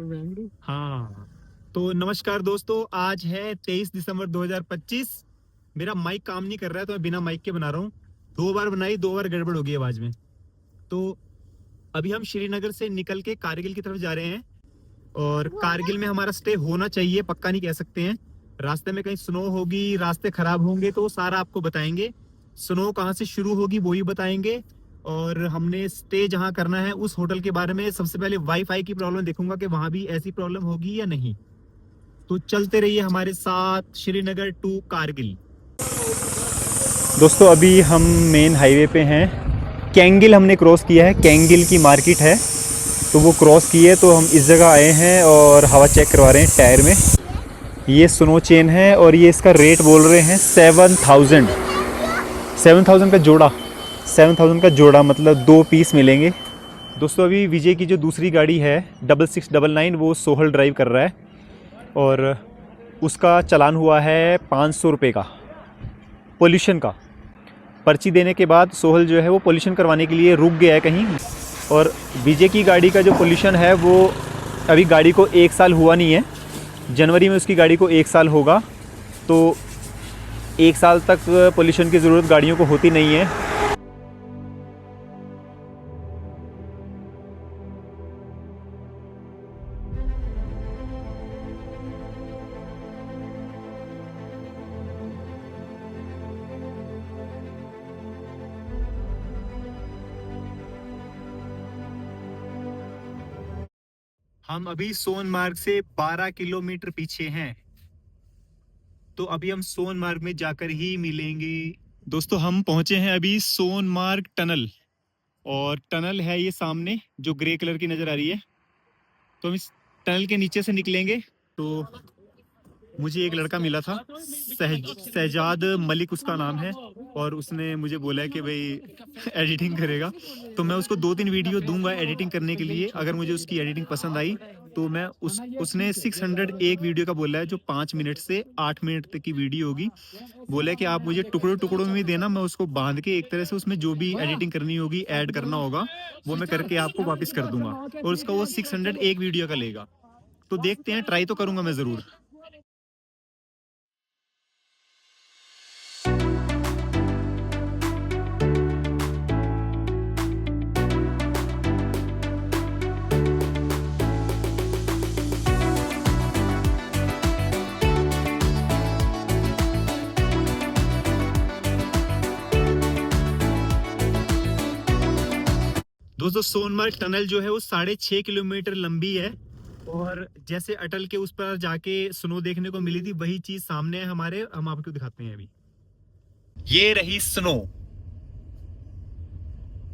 हाँ, तो नमस्कार दोस्तों, आज है 23 दिसंबर 2025। मेरा माइक काम नहीं कर रहा है तो मैं बिना माइक के बना रहा हूँ। 2 बार बनाई, 2 बार गड़बड़ हो गई आवाज में। तो अभी हम श्रीनगर से निकल के कारगिल की तरफ जा रहे हैं और कारगिल में हमारा स्टे होना चाहिए, पक्का नहीं कह सकते हैं। रास्ते में कहीं स्नो होगी, रास्ते खराब होंगे तो सारा आपको बताएंगे। स्नो कहाँ से शुरू होगी वो ही बताएंगे। और हमने स्टे जहाँ करना है उस होटल के बारे में सबसे पहले वाईफाई की प्रॉब्लम देखूंगा कि वहां भी ऐसी प्रॉब्लम होगी या नहीं। तो चलते रहिए हमारे साथ श्रीनगर टू कारगिल। दोस्तों अभी हम मेन हाईवे पे हैं। कैंगिल हमने क्रॉस किया है, कैंगिल की मार्केट है तो वो क्रॉस किए, तो हम इस जगह आए हैं और हवा चेक करवा रहे हैं टायर में। ये स्नो चेन है और ये इसका रेट बोल रहे हैं 7,000। 7,000 का जोड़ा, 7,000 का जोड़ा मतलब 2 पीस मिलेंगे। दोस्तों अभी विजय की जो दूसरी गाड़ी है 6699 वो सोहल ड्राइव कर रहा है और उसका चालान हुआ है 500 रुपये का पोल्यूशन का। पर्ची देने के बाद सोहल जो है वो पोल्यूशन करवाने के लिए रुक गया है कहीं। और विजय की गाड़ी का जो पोल्यूशन है वो अभी गाड़ी को 1 साल हुआ नहीं है, जनवरी में उसकी गाड़ी को 1 साल होगा। तो 1 साल तक पोल्यूशन की ज़रूरत गाड़ियों को होती नहीं है। हम अभी सोनमार्ग से 12 किलोमीटर पीछे हैं, तो अभी हम सोनमार्ग में जाकर ही मिलेंगे। दोस्तों हम पहुंचे हैं अभी सोनमार्ग टनल, और टनल है ये सामने जो ग्रे कलर की नजर आ रही है। तो हम इस टनल के नीचे से निकलेंगे। तो मुझे एक लड़का मिला था, सहजाद मलिक उसका नाम है, और उसने मुझे बोला है कि भाई एडिटिंग करेगा। तो मैं उसको 2-3 वीडियो दूंगा एडिटिंग करने के लिए। अगर मुझे उसकी एडिटिंग पसंद आई तो मैं उसने 601 वीडियो का बोला है जो 5 मिनट से 8 मिनट तक की वीडियो होगी। बोला है कि आप मुझे टुकड़ों टुकड़ों में भी देना, मैं उसको बांध के एक तरह से उसमें जो भी एडिटिंग करनी होगी, ऐड करना होगा, वो मैं करके आपको वापस कर दूंगा। और उसका वो 601 वीडियो का लेगा। तो देखते हैं, ट्राई तो करूंगा मैं जरूर। दोस्तों सोनमार्ग टनल जो है वो 6.5 किलोमीटर लंबी है, और जैसे अटल के उस पर जाके स्नो देखने को मिली थी वही चीज सामने है हमारे। हम आपको दिखाते हैं अभी। ये रही स्नो,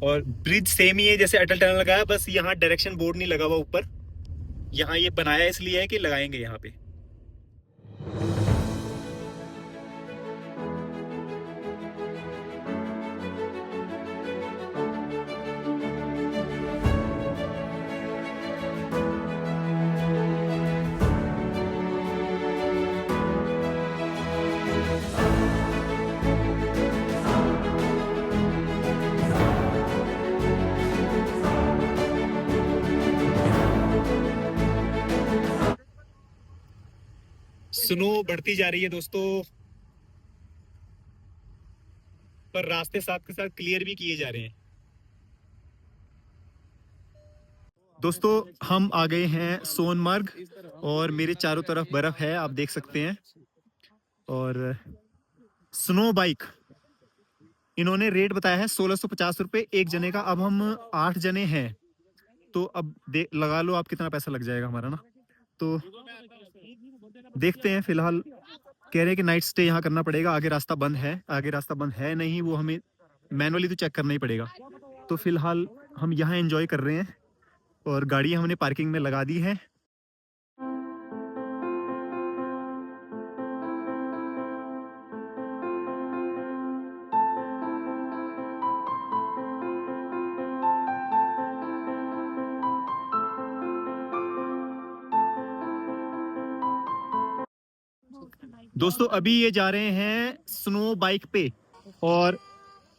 और ब्रिज सेम ही है जैसे अटल टनल लगाया, बस यहाँ डायरेक्शन बोर्ड नहीं लगा हुआ ऊपर। यहाँ ये बनाया इसलिए है कि लगाएंगे यहाँ पे। स्नो बढ़ती जा रही है दोस्तों, पर रास्ते साथ के साथ क्लियर भी किए जा रहे हैं। दोस्तों हम आ गए हैं सोनमार्ग, और मेरे चारों तरफ बर्फ है, आप देख सकते हैं। और स्नो बाइक इन्होंने रेट बताया है 1650 रुपये एक जने का। अब हम 8 जने हैं, तो अब लगा लो आप कितना पैसा लग जाएगा हमारा ना। तो देखते हैं, फिलहाल कह रहे हैं कि नाइट स्टे यहाँ करना पड़ेगा। आगे रास्ता बंद है, आगे रास्ता बंद है नहीं, वो हमें मैनुअली तो चेक करना ही पड़ेगा। तो फिलहाल हम यहाँ एंजॉय कर रहे हैं, और गाड़ी हमने पार्किंग में लगा दी है। दोस्तों अभी ये जा रहे हैं स्नो बाइक पे, और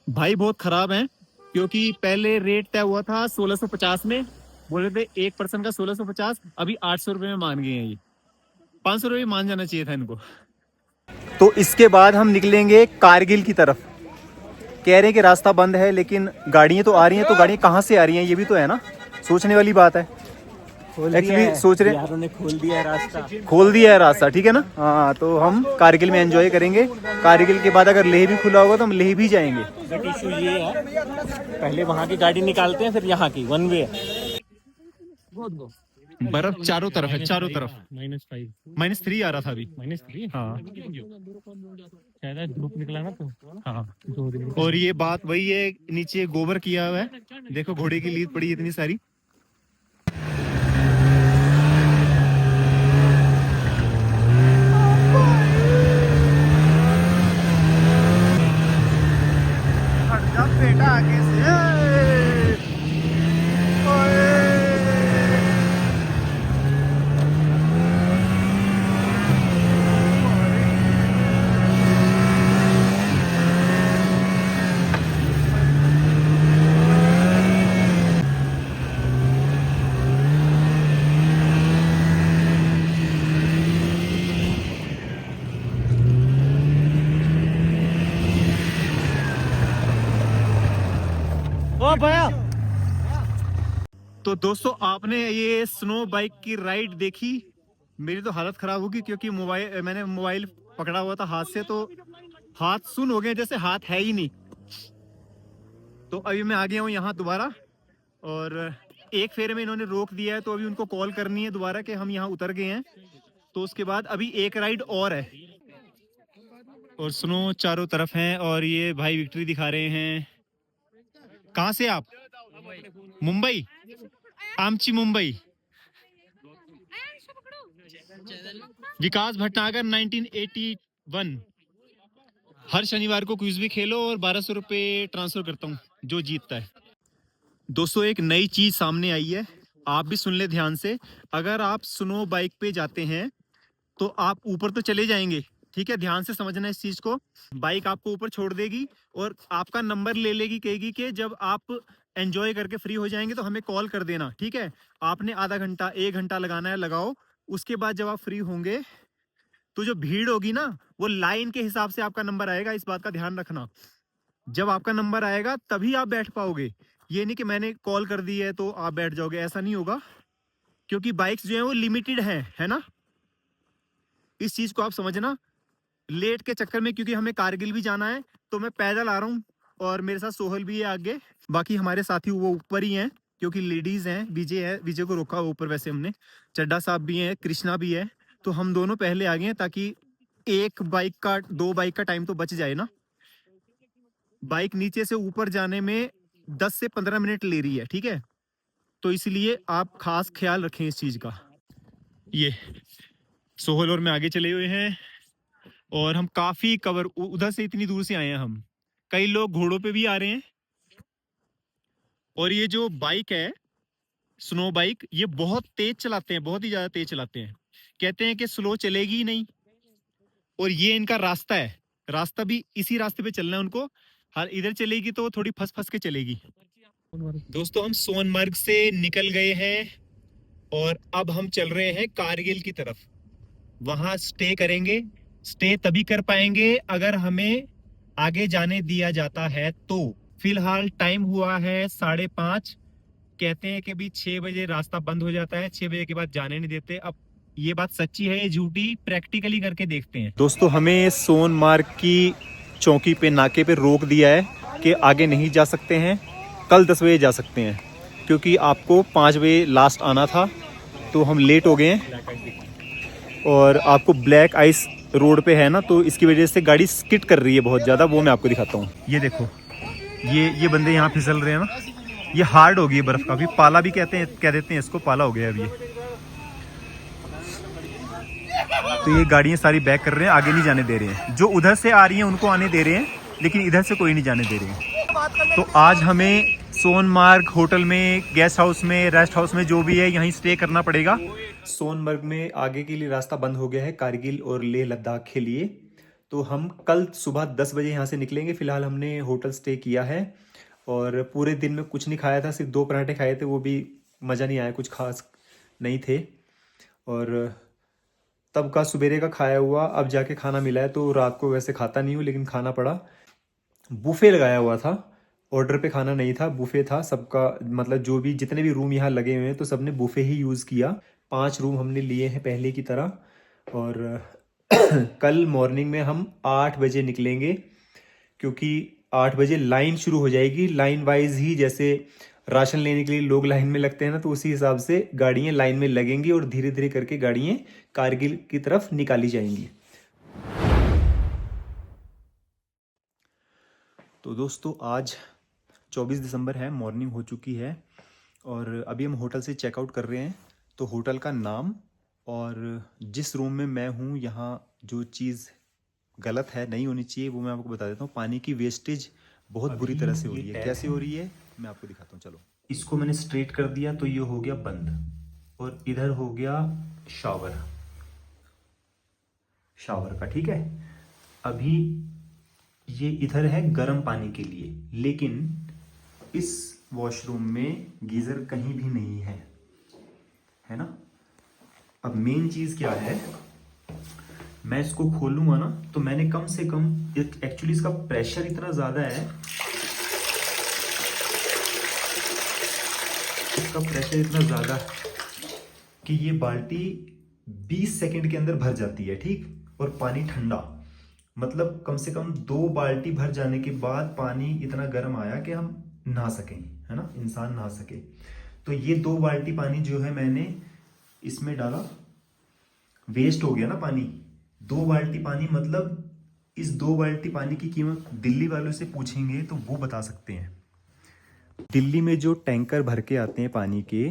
भाई बहुत खराब हैं, क्योंकि पहले रेट तय हुआ था 1650 में, बोल रहे थे 1 पर्सन का 1650, अभी 800 रुपये में मान गए हैं ये। 500 रुपये मान जाना चाहिए था इनको। तो इसके बाद हम निकलेंगे कारगिल की तरफ। कह रहे हैं कि रास्ता बंद है, लेकिन गाड़ियाँ तो आ रही हैं, तो गाड़ियाँ कहाँ से आ रही हैं ये भी तो है ना, सोचने वाली बात है। एक्चुअली सोच रहे यारों ने खोल दिया है रास्ता, खोल दिया है रास्ता, ठीक है ना। हाँ, तो हम कारगिल में एंजॉय करेंगे। कारगिल के बाद अगर लेह भी खुला होगा तो हम लेह भी जाएंगे। बट इशू ये है, पहले वहाँ की गाड़ी निकालते हैं, फिर यहाँ की 1 वे है। बर्फ चारों तरफ है, चारों तरफ। -5 -3 आ रहा था अभी। -3 हाँ शायद धूप निकला ना, तो हाँ। 2 दिन। और ये बात वही है, नीचे गोबर किया हुआ है, देखो घोड़े की लीद पड़ी है इतनी सारी। बेटा आगे से ओ भैया। तो दोस्तों, आपने ये स्नो बाइक की राइड देखी। मेरी तो हालत खराब होगी, क्योंकि मैंने मोबाइल पकड़ा हुआ था हाथ से, तो हाथ सुन हो गए, जैसे हाथ है ही नहीं। तो अभी मैं आ गया हूँ यहाँ दोबारा, और एक फेरे में इन्होंने रोक दिया है, तो अभी उनको कॉल करनी है दोबारा कि हम यहाँ उतर गए हैं। तो उसके बाद अभी एक राइड और है, और स्नो चारों तरफ है। और ये भाई विक्ट्री दिखा रहे हैं। कहाँ से आप? मुंबई, आमची मुंबई। विकास भटनागर 1981। हर शनिवार को क्विज भी खेलो और 1200 रुपये ट्रांसफर करता हूँ जो जीतता है। दोस्तों, एक नई चीज सामने आई है, आप भी सुन ले ध्यान से। अगर आप स्नो बाइक पे जाते हैं तो आप ऊपर तो चले जाएंगे, ठीक है, ध्यान से समझना इस चीज को। बाइक आपको ऊपर छोड़ देगी और आपका नंबर ले लेगी, कहेगी कि जब आप एंजॉय करके फ्री हो जाएंगे तो हमें कॉल कर देना, ठीक है। आपने आधा घंटा 1 घंटा लगाना है, लगाओ। उसके बाद जब आप फ्री होंगे तो जो भीड़ होगी ना, वो लाइन के हिसाब से आपका नंबर आएगा, इस बात का ध्यान रखना। जब आपका नंबर आएगा तभी आप बैठ पाओगे। ये नहीं कि मैंने कॉल कर दी है तो आप बैठ जाओगे, ऐसा नहीं होगा, क्योंकि बाइक्स जो है वो लिमिटेड है ना। इस चीज को आप समझना। लेट के चक्कर में, क्योंकि हमें कारगिल भी जाना है, तो मैं पैदल आ रहा हूँ, और मेरे साथ सोहल भी है आगे। बाकी हमारे साथी वो ऊपर ही हैं, क्योंकि लेडीज हैं। विजय है, विजय को रोका ऊपर वैसे हमने। चड्डा साहब भी हैं, कृष्णा भी है, तो हम दोनों पहले आ गए हैं, ताकि 2 बाइक का टाइम तो बच जाए ना। बाइक नीचे से ऊपर जाने में 10 से 15 मिनट ले रही है, ठीक है, तो इसलिए आप खास ख्याल रखें इस चीज का। ये सोहल और मैं आगे चले हुए हैं, और हम काफी कवर उधर से इतनी दूर से आए हैं हम। कई लोग घोड़ों पे भी आ रहे हैं। और ये जो बाइक है, स्नो बाइक, ये बहुत तेज चलाते हैं, बहुत ही ज्यादा तेज चलाते हैं। कहते हैं कि स्लो चलेगी ही नहीं। और ये इनका रास्ता है, रास्ता भी इसी रास्ते पे चलना है उनको। हर इधर चलेगी तो थोड़ी फंस फंस के चलेगी। दोस्तों, हम सोनमर्ग से निकल गए हैं, और अब हम चल रहे हैं कारगिल की तरफ। वहां स्टे करेंगे। स्टे तभी कर पाएंगे अगर हमें आगे जाने दिया जाता है तो। फिलहाल टाइम हुआ है 5:30। कहते हैं कि भी 6 बजे रास्ता बंद हो जाता है, 6 बजे के बाद जाने नहीं देते। अब ये बात सच्ची है या झूठी, प्रैक्टिकली करके देखते हैं। दोस्तों, हमें सोनमार्ग की चौकी पे, नाके पे रोक दिया है कि आगे नहीं जा सकते हैं, कल 10 बजे जा सकते हैं, क्योंकि आपको 5 बजे लास्ट आना था, तो हम लेट हो गए हैं। और आपको ब्लैक आइस रोड पे है ना, तो इसकी वजह से गाड़ी स्किड कर रही है बहुत ज़्यादा, वो मैं आपको दिखाता हूँ। ये देखो, ये बंदे यहाँ फिसल रहे हैं ना, ये हार्ड हो गई है बर्फ का। भी पाला भी कह देते हैं इसको, पाला हो गया अभी। तो ये गाड़ियाँ सारी बैक कर रहे हैं, आगे नहीं जाने दे रहे हैं। जो उधर से आ रही हैं उनको आने दे रहे हैं, लेकिन इधर से कोई नहीं जाने दे रहे हैं। तो आज हमें सोनमार्ग होटल में, गेस्ट हाउस में, रेस्ट हाउस में, जो भी है, यहीं स्टे करना पड़ेगा। सोनमर्ग में आगे के लिए रास्ता बंद हो गया है, कारगिल और लेह लद्दाख के लिए। तो हम कल सुबह 10 बजे यहाँ से निकलेंगे। फिलहाल हमने होटल स्टे किया है, और पूरे दिन में कुछ नहीं खाया था, सिर्फ 2 पराठे खाए थे, वो भी मज़ा नहीं आया, कुछ खास नहीं थे। और तब का सुबेरे का खाया हुआ अब जाके खाना मिला है, तो रात को वैसे खाता नहीं हूँ लेकिन खाना पड़ा। बुफे लगाया हुआ था, ऑर्डर पे खाना नहीं था, बुफे था सबका, मतलब जो भी जितने भी रूम यहाँ लगे हुए हैं तो सबने बुफे ही यूज़ किया। 5 रूम हमने लिए हैं पहले की तरह। और कल मॉर्निंग में हम 8 बजे निकलेंगे, क्योंकि 8 बजे लाइन शुरू हो जाएगी। लाइन वाइज ही, जैसे राशन लेने के लिए लोग लाइन में लगते हैं ना, तो उसी हिसाब से गाड़ियाँ लाइन में लगेंगी और धीरे धीरे करके गाड़ियाँ कारगिल की तरफ निकाली जाएंगी। तो दोस्तों आज 24 दिसंबर है, मॉर्निंग हो चुकी है और अभी हम होटल से चेकआउट कर रहे हैं। तो होटल का नाम और जिस रूम में मैं हूँ, यहाँ जो चीज़ गलत है, नहीं होनी चाहिए, वो मैं आपको बता देता हूँ। पानी की वेस्टेज बहुत बुरी तरह से हो रही है। कैसे हो रही है मैं आपको दिखाता हूँ। चलो, इसको मैंने स्ट्रेट कर दिया तो ये हो गया बंद, और इधर हो गया शावर का, ठीक है। अभी ये इधर है गर्म पानी के लिए, लेकिन इस वॉशरूम में गीज़र कहीं भी नहीं है, है ना। अब मेन चीज़ क्या है, मैं इसको खोलूंगा ना तो मैंने कम से कम, एक्चुअली इसका प्रेशर इतना ज़्यादा है, इसका प्रेशर इतना ज़्यादा कि ये बाल्टी 20 सेकंड के अंदर भर जाती है, ठीक। और पानी ठंडा, मतलब कम से कम 2 बाल्टी भर जाने के बाद पानी इतना गर्म आया कि हम नहा सकें, है ना, इंसान नहा सके। तो ये 2 बाल्टी पानी जो है मैंने इसमें डाला, वेस्ट हो गया ना पानी। 2 बाल्टी पानी, मतलब इस 2 बाल्टी पानी की कीमत दिल्ली वालों से पूछेंगे तो वो बता सकते हैं। दिल्ली में जो टैंकर भर के आते हैं पानी के,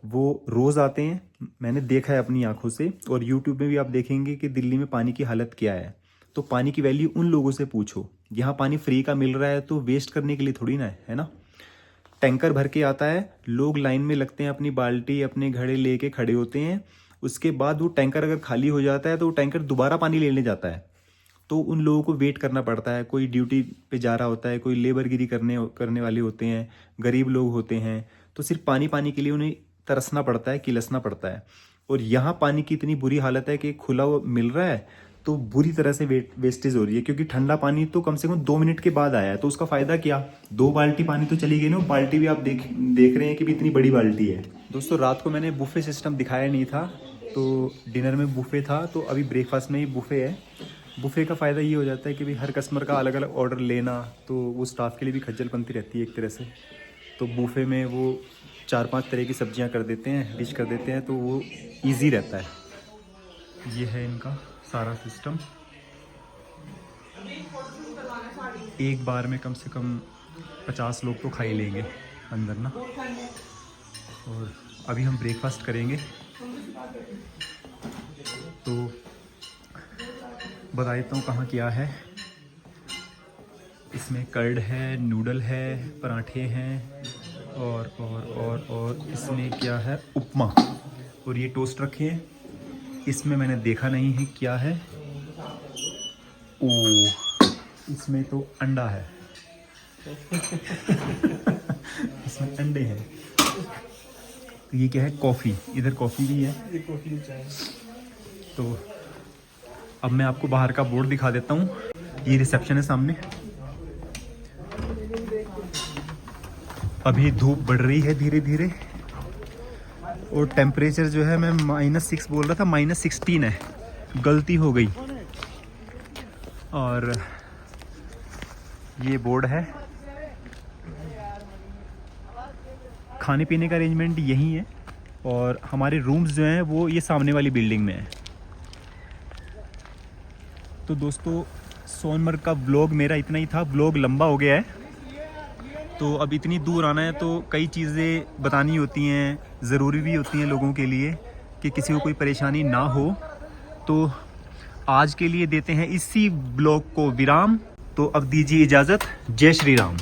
वो रोज़ आते हैं, मैंने देखा है अपनी आंखों से, और यूट्यूब में भी आप देखेंगे कि दिल्ली में पानी की हालत क्या है। तो पानी की वैल्यू उन लोगों से पूछो। यहाँ पानी फ्री का मिल रहा है तो वेस्ट करने के लिए थोड़ी ना है ना। टैंकर भर के आता है, लोग लाइन में लगते हैं, अपनी बाल्टी अपने घड़े लेके खड़े होते हैं। उसके बाद वो टैंकर अगर खाली हो जाता है तो वो टैंकर दोबारा पानी लेने जाता है, तो उन लोगों को वेट करना पड़ता है। कोई ड्यूटी पे जा रहा होता है, कोई लेबरगिरी करने वाले होते हैं, गरीब लोग होते हैं, तो सिर्फ पानी के लिए उन्हें तरसना पड़ता है, किलसना पड़ता है। और यहाँ पानी की इतनी बुरी हालत है कि खुला हुआ मिल रहा है तो बुरी तरह से वेस्टेज हो रही है, क्योंकि ठंडा पानी तो कम से कम 2 मिनट के बाद आया है, तो उसका फ़ायदा क्या। 2 बाल्टी पानी तो चली गई ना। बाल्टी भी आप देख रहे हैं कि भी इतनी बड़ी बाल्टी है। दोस्तों रात को मैंने बुफे सिस्टम दिखाया नहीं था, तो डिनर में बुफे था, तो अभी ब्रेकफास्ट में ही बुफे है। बुफे का फ़ायदा ये हो जाता है कि भाई हर कस्टमर का अलग अलग ऑर्डर लेना, तो वो स्टाफ के लिए भी खज्जल बनती रहती है एक तरह से। तो बुफे में वो 4-5 तरह की सब्जियां कर देते हैं, डिश कर देते हैं, तो वो इजी रहता है। ये है इनका सारा सिस्टम। एक बार में कम से कम 50 लोग तो खा ही लेंगे अंदर ना। और अभी हम ब्रेकफास्ट करेंगे, तो बता देता हूँ कहाँ क्या है। इसमें कर्ड है, नूडल है, पराठे हैं, और इसमें क्या है, उपमा, और ये टोस्ट रखे हैं। इसमें मैंने देखा नहीं है क्या है। ओह, इसमें तो अंडा है। इसमें अंडे हैं। ये क्या है, कॉफ़ी, इधर कॉफ़ी भी है। तो अब मैं आपको बाहर का बोर्ड दिखा देता हूँ। ये रिसेप्शन है सामने। अभी धूप बढ़ रही है धीरे धीरे, और टेम्परेचर जो है, मैं -6 बोल रहा था, -16 है, गलती हो गई। और ये बोर्ड है। खाने पीने का अरेंजमेंट यही है, और हमारे रूम्स जो हैं वो ये सामने वाली बिल्डिंग में है। तो दोस्तों सोनमर्ग का व्लॉग मेरा इतना ही था। व्लॉग लंबा हो गया है, तो अब इतनी दूर आना है तो कई चीज़ें बतानी होती हैं, ज़रूरी भी होती हैं लोगों के लिए, कि किसी को कोई परेशानी ना हो। तो आज के लिए देते हैं इसी व्लॉग को विराम। तो अब दीजिए इजाज़त। जय श्री राम।